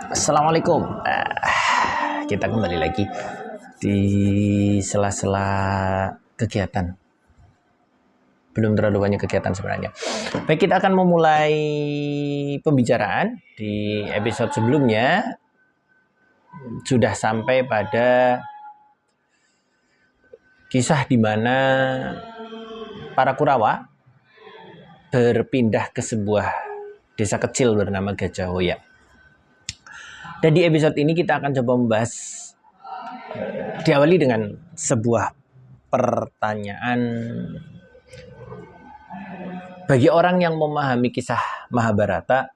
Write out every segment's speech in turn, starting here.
Assalamualaikum. Kita kembali lagi di sela-sela kegiatan. Belum terlalu banyak kegiatan sebenarnya. Baik, kita akan memulai pembicaraan. Di episode sebelumnya sudah sampai pada kisah di mana para Kurawa berpindah ke sebuah desa kecil bernama Gajahoya. Dan di episode ini kita akan coba membahas, diawali dengan sebuah pertanyaan bagi orang yang memahami kisah Mahabharata.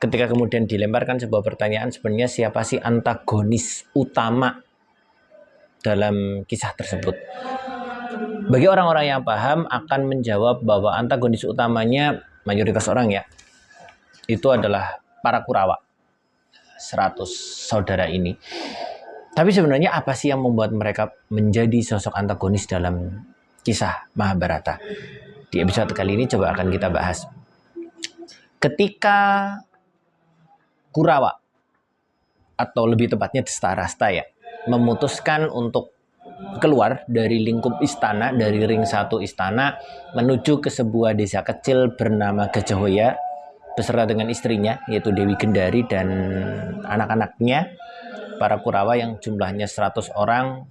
Ketika kemudian dilemparkan sebuah pertanyaan, sebenarnya siapa sih antagonis utama dalam kisah tersebut? Bagi orang-orang yang paham akan menjawab bahwa antagonis utamanya, mayoritas orang ya, itu adalah para Kurawa, 100 saudara ini. Tapi sebenarnya apa sih yang membuat mereka menjadi sosok antagonis dalam kisah Mahabharata? Di episode kali ini coba akan kita bahas. Ketika Kurawa, atau lebih tepatnya Dhestharashta ya, memutuskan untuk keluar dari lingkup istana, dari ring 1 istana, menuju ke sebuah desa kecil bernama Gajahoya, beserta dengan istrinya, yaitu Dewi Gendari dan anak-anaknya, para Kurawa yang jumlahnya 100 orang,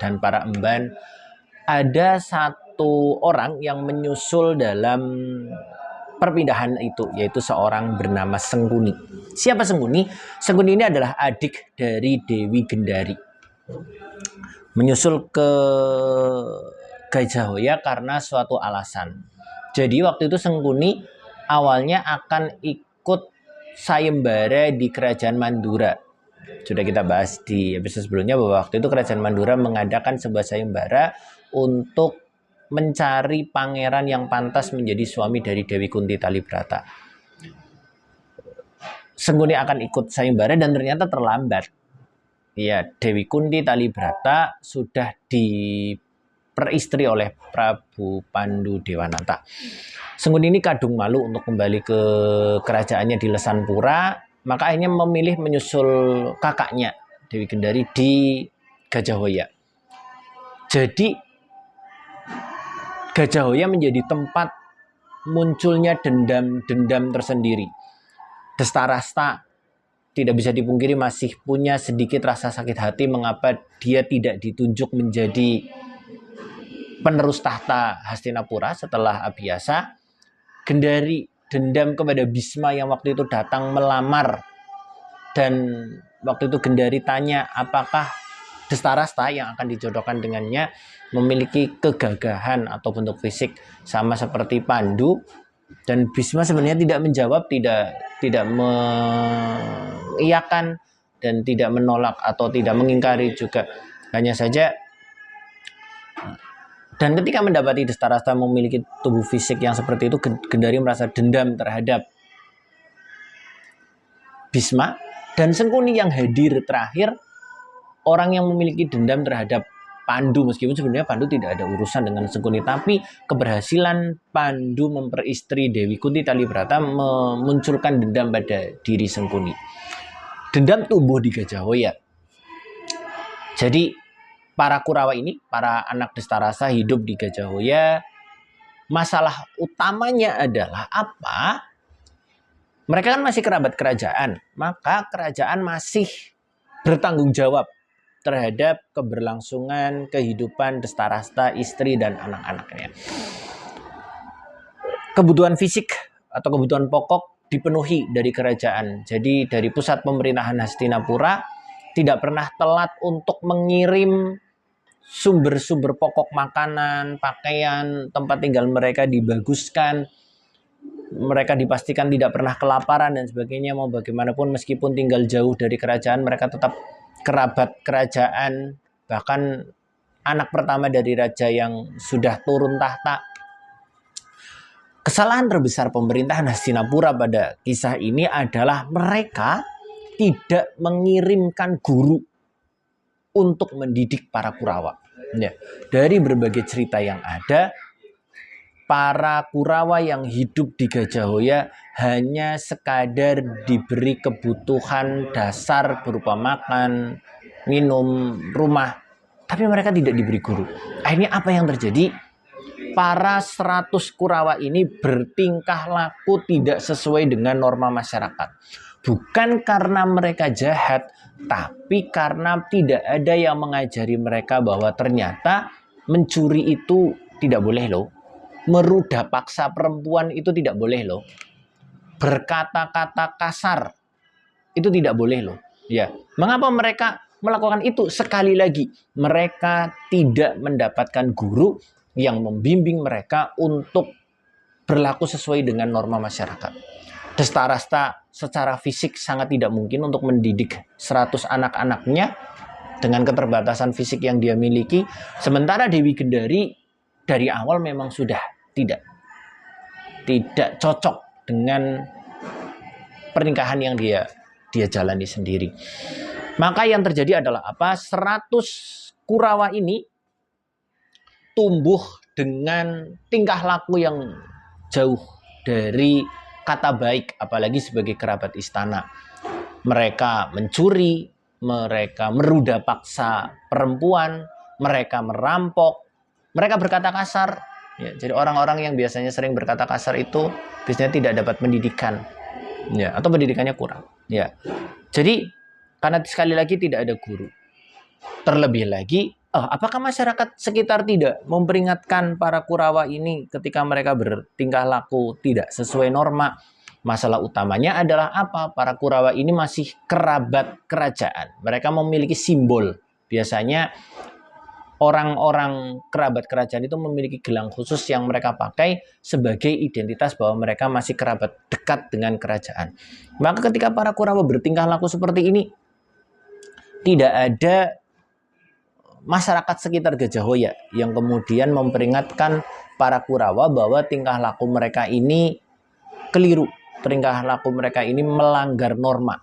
dan para emban. Ada satu orang yang menyusul dalam perpindahan itu, yaitu seorang bernama Sengkuni. Siapa Sengkuni? Sengkuni ini adalah adik dari Dewi Gendari. Menyusul ke Gajahoya karena suatu alasan. Jadi waktu itu Sengkuni awalnya akan ikut sayembara di Kerajaan Mandura. Sudah kita bahas di episode sebelumnya bahwa waktu itu Kerajaan Mandura mengadakan sebuah sayembara untuk mencari pangeran yang pantas menjadi suami dari Dewi Kunti Talibrata. Sengkuni akan ikut sayembara dan ternyata terlambat. Ya, Dewi Kunti Talibrata sudah diperistri oleh Prabu Pandu Dewanata. Sengkuni ini kadung malu untuk kembali ke kerajaannya di Lesanpura, maka akhirnya memilih menyusul kakaknya Dewi Gendari di Gajahoya. Jadi Gajahoya menjadi tempat munculnya dendam-dendam tersendiri. Dhestharashta tidak bisa dipungkiri masih punya sedikit rasa sakit hati mengapa dia tidak ditunjuk menjadi penerus tahta Hastinapura setelah Abhiyasa. Gendari dendam kepada Bisma yang waktu itu datang melamar, dan waktu itu Gendari tanya apakah Dhestharashta yang akan dijodohkan dengannya memiliki kegagahan atau bentuk fisik sama seperti Pandu, dan Bisma sebenarnya tidak menjawab, tidak mengiyakan dan tidak menolak atau tidak mengingkari juga. Hanya saja, dan ketika mendapati Dhestharashta memiliki tubuh fisik yang seperti itu, Gendari merasa dendam terhadap Bisma. Dan Sengkuni yang hadir terakhir, orang yang memiliki dendam terhadap Pandu, meskipun sebenarnya Pandu tidak ada urusan dengan Sengkuni, tapi keberhasilan Pandu memperistri Dewi Kunti Talibrata memunculkan dendam pada diri Sengkuni. Dendam tumbuh di Gajahoya. Jadi para Kurawa ini, para anak Dhestharashta hidup di Gajahoya. Masalah utamanya adalah apa? Mereka kan masih kerabat kerajaan, maka kerajaan masih bertanggung jawab terhadap keberlangsungan kehidupan Dhestharashta, istri dan anak-anaknya. Kebutuhan fisik atau kebutuhan pokok dipenuhi dari kerajaan. Jadi dari pusat pemerintahan Hastinapura tidak pernah telat untuk mengirim sumber-sumber pokok makanan, pakaian, tempat tinggal mereka dibaguskan. Mereka dipastikan tidak pernah kelaparan dan sebagainya. Mau bagaimanapun meskipun tinggal jauh dari kerajaan, mereka tetap kerabat kerajaan, bahkan anak pertama dari raja yang sudah turun tahta. Kesalahan terbesar pemerintahan Hastinapura pada kisah ini adalah mereka tidak mengirimkan guru untuk mendidik para Kurawa. Ya, dari berbagai cerita yang ada, para Kurawa yang hidup di Gajahoya hanya sekadar diberi kebutuhan dasar berupa makan, minum, rumah, tapi mereka tidak diberi guru. Akhirnya apa yang terjadi? Para 100 Kurawa ini bertingkah laku tidak sesuai dengan norma masyarakat. Bukan karena mereka jahat, tapi karena tidak ada yang mengajari mereka bahwa ternyata mencuri itu tidak boleh loh. Merudah paksa perempuan itu tidak boleh loh. Berkata-kata kasar itu tidak boleh loh. Ya, mengapa mereka melakukan itu? Sekali lagi, mereka tidak mendapatkan guru yang membimbing mereka untuk berlaku sesuai dengan norma masyarakat. Desta Rasta secara fisik sangat tidak mungkin untuk mendidik 100 anak-anaknya dengan keterbatasan fisik yang dia miliki. Sementara Dewi Gendari dari awal memang sudah tidak cocok dengan pernikahan yang dia jalani sendiri. Maka yang terjadi adalah apa? 100 Kurawa ini tumbuh dengan tingkah laku yang jauh dari kata baik, apalagi sebagai kerabat istana. Mereka mencuri, mereka merudah paksa perempuan, mereka merampok, mereka berkata kasar. Ya, jadi orang-orang yang biasanya sering berkata kasar itu biasanya tidak dapat pendidikan, ya, atau pendidikannya kurang. Ya, jadi karena sekali lagi tidak ada guru. Terlebih lagi, apakah masyarakat sekitar tidak memperingatkan para Kurawa ini ketika mereka bertingkah laku tidak sesuai norma? Masalah utamanya adalah apa? Para Kurawa ini masih kerabat kerajaan. Mereka memiliki simbol. Biasanya orang-orang kerabat kerajaan itu memiliki gelang khusus yang mereka pakai sebagai identitas bahwa mereka masih kerabat dekat dengan kerajaan. Maka ketika para Kurawa bertingkah laku seperti ini, tidak ada masyarakat sekitar Gajahhoya yang kemudian memperingatkan para Kurawa bahwa tingkah laku mereka ini keliru, tingkah laku mereka ini melanggar norma.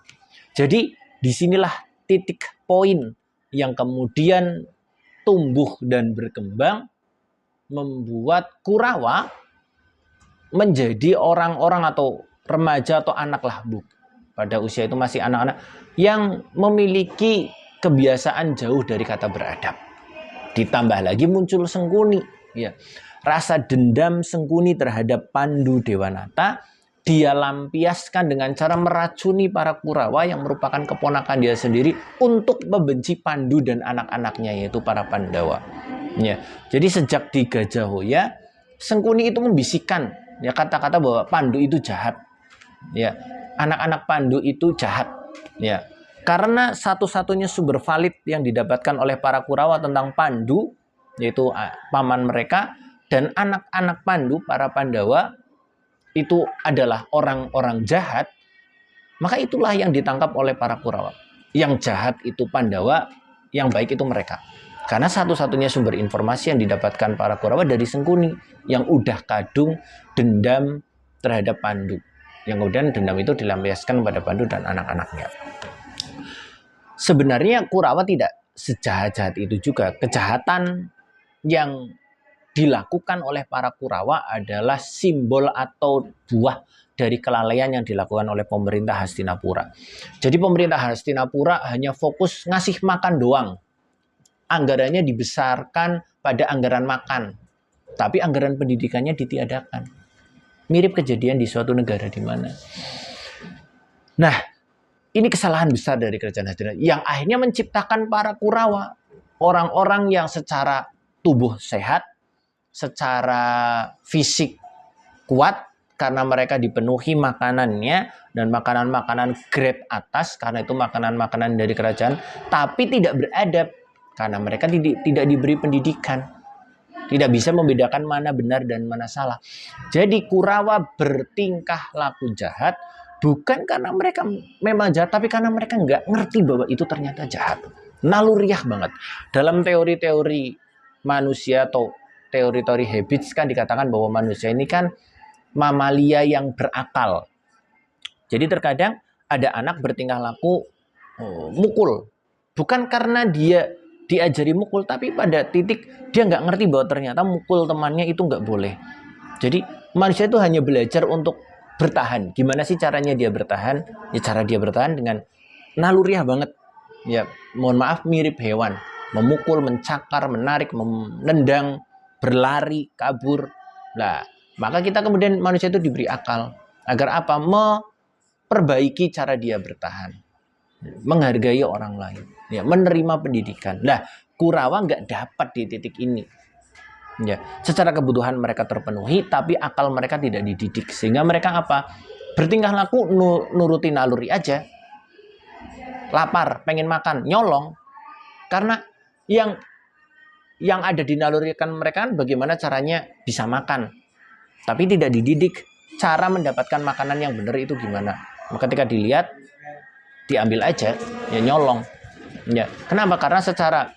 Jadi disinilah titik poin yang kemudian tumbuh dan berkembang membuat Kurawa menjadi orang-orang atau remaja atau anak lah, Bu. Pada usia itu masih anak-anak yang memiliki kebiasaan jauh dari kata beradab. Ditambah lagi muncul Sengkuni, ya. Rasa dendam Sengkuni terhadap Pandu Dewanata dia lampiaskan dengan cara meracuni para Kurawa yang merupakan keponakan dia sendiri untuk membenci Pandu dan anak-anaknya, yaitu para Pandawa. Ya. Jadi sejak di Gajahhoya, Sengkuni itu membisikkan ya kata-kata bahwa Pandu itu jahat. Ya, anak-anak Pandu itu jahat. Ya. Karena satu-satunya sumber valid yang didapatkan oleh para Kurawa tentang Pandu, yaitu paman mereka, dan anak-anak Pandu, para Pandawa, itu adalah orang-orang jahat, maka itulah yang ditangkap oleh para Kurawa. Yang jahat itu Pandawa, yang baik itu mereka. Karena satu-satunya sumber informasi yang didapatkan para Kurawa dari Sengkuni, yang udah kadung dendam terhadap Pandu. Yang kemudian dendam itu dilampiaskan pada Pandu dan anak-anaknya. Sebenarnya Kurawa tidak sejahat-jahat itu juga. Kejahatan yang dilakukan oleh para Kurawa adalah simbol atau buah dari kelalaian yang dilakukan oleh pemerintah Hastinapura. Jadi pemerintah Hastinapura hanya fokus ngasih makan doang. Anggarannya dibesarkan pada anggaran makan, tapi anggaran pendidikannya ditiadakan. Mirip kejadian di suatu negara di mana. Nah, ini kesalahan besar dari kerajaan Hastinapura yang akhirnya menciptakan para Kurawa, orang-orang yang secara tubuh sehat, secara fisik kuat karena mereka dipenuhi makanannya dan makanan-makanan grade atas karena itu makanan-makanan dari kerajaan, tapi tidak beradab karena mereka tidak diberi pendidikan, tidak bisa membedakan mana benar dan mana salah. Jadi Kurawa bertingkah laku jahat bukan karena mereka memang jahat, tapi karena mereka nggak ngerti bahwa itu ternyata jahat. Naluriah banget. Dalam teori-teori manusia atau teori-teori habits kan dikatakan bahwa manusia ini kan mamalia yang berakal. Jadi terkadang ada anak bertingkah laku mukul. Bukan karena dia diajari mukul, tapi pada titik dia nggak ngerti bahwa ternyata mukul temannya itu nggak boleh. Jadi manusia itu hanya belajar untuk bertahan. Gimana sih caranya dia bertahan? Ya cara dia bertahan dengan naluriah banget. Ya, mohon maaf mirip hewan. Memukul, mencakar, menarik, menendang, berlari, kabur. Nah, maka kita kemudian manusia itu diberi akal. Agar apa? Memperbaiki cara dia bertahan. Menghargai orang lain. Ya, menerima pendidikan. Nah, Kurawa nggak dapat di titik ini. Ya, secara kebutuhan mereka terpenuhi, tapi akal mereka tidak dididik, sehingga mereka apa? Bertingkah laku nuruti naluri aja. Lapar, pengen makan, nyolong. Karena yang ada di naluri kan mereka kan bagaimana caranya bisa makan, tapi tidak dididik cara mendapatkan makanan yang benar itu gimana. Maka ketika dilihat, diambil aja, ya nyolong. Ya, kenapa? Karena secara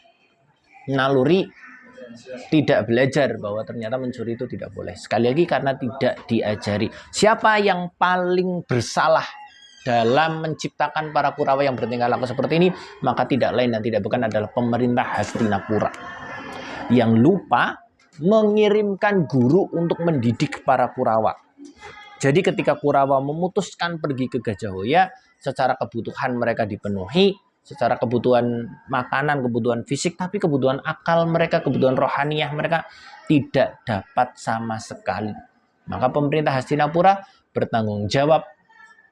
naluri tidak belajar bahwa ternyata mencuri itu tidak boleh. Sekali lagi karena tidak diajari. Siapa yang paling bersalah dalam menciptakan para Kurawa yang bertingkah laku seperti ini? Maka tidak lain dan tidak bukan adalah pemerintah Hastinapura yang lupa mengirimkan guru untuk mendidik para Kurawa. Jadi ketika Kurawa memutuskan pergi ke Gajahhoya, secara kebutuhan mereka dipenuhi, secara kebutuhan makanan, kebutuhan fisik, tapi kebutuhan akal mereka, kebutuhan rohaniah mereka tidak dapat sama sekali. Maka pemerintah Hastinapura bertanggung jawab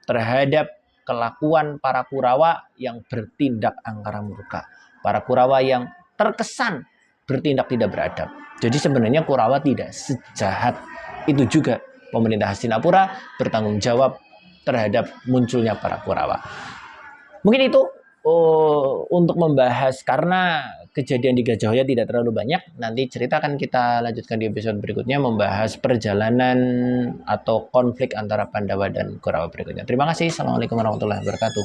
terhadap kelakuan para Kurawa yang bertindak angkara murka. Para Kurawa yang terkesan bertindak tidak beradab. Jadi sebenarnya Kurawa tidak sejahat itu juga. Pemerintah Hastinapura bertanggung jawab terhadap munculnya para Kurawa. Mungkin itu untuk membahas, karena kejadian di Gajahhoya tidak terlalu banyak. Nanti cerita akan kita lanjutkan di episode berikutnya, membahas perjalanan atau konflik antara Pandawa dan Kurawa berikutnya. Terima kasih. Assalamualaikum warahmatullahi wabarakatuh.